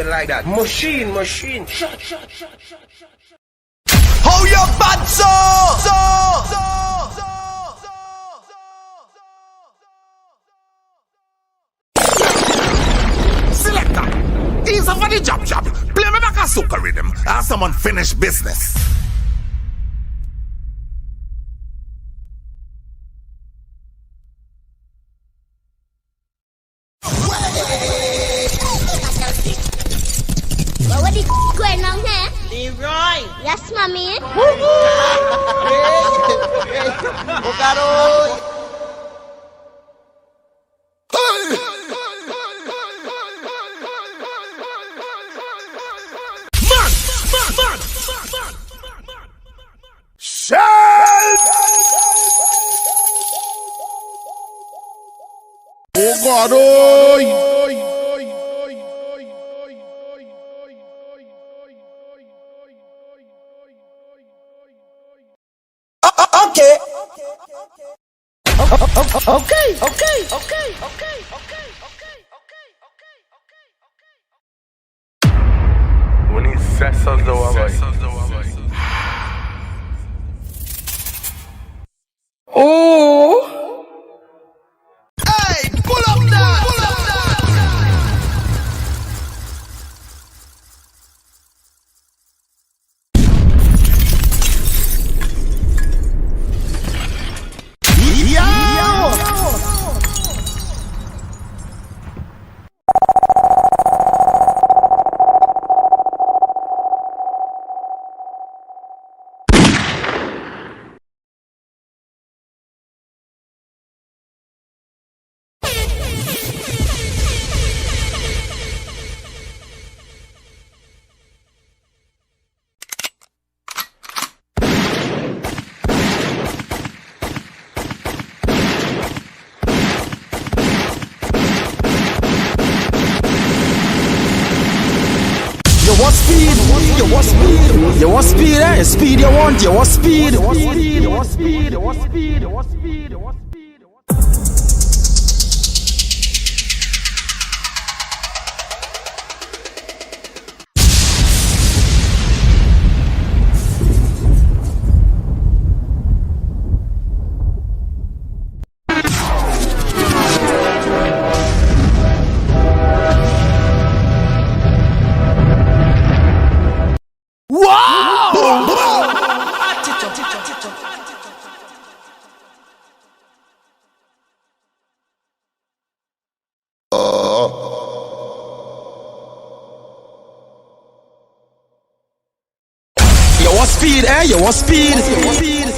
Like that. Machine. Shut. How you bad Selector, ease up for the job. Play me back a soca rhythm as someone finish business. Going on here? Leroy! Yes, mommy. Oh God, oh! Okay. Вони все создавали. Oh. Hey, pull up that. You want speed? You want speed? You want speed? Eh? Speed you want? You want speed? You want speed? You want speed? You want speed? You want speed? You want speed? You want speed, eh? You want speed? You want speed?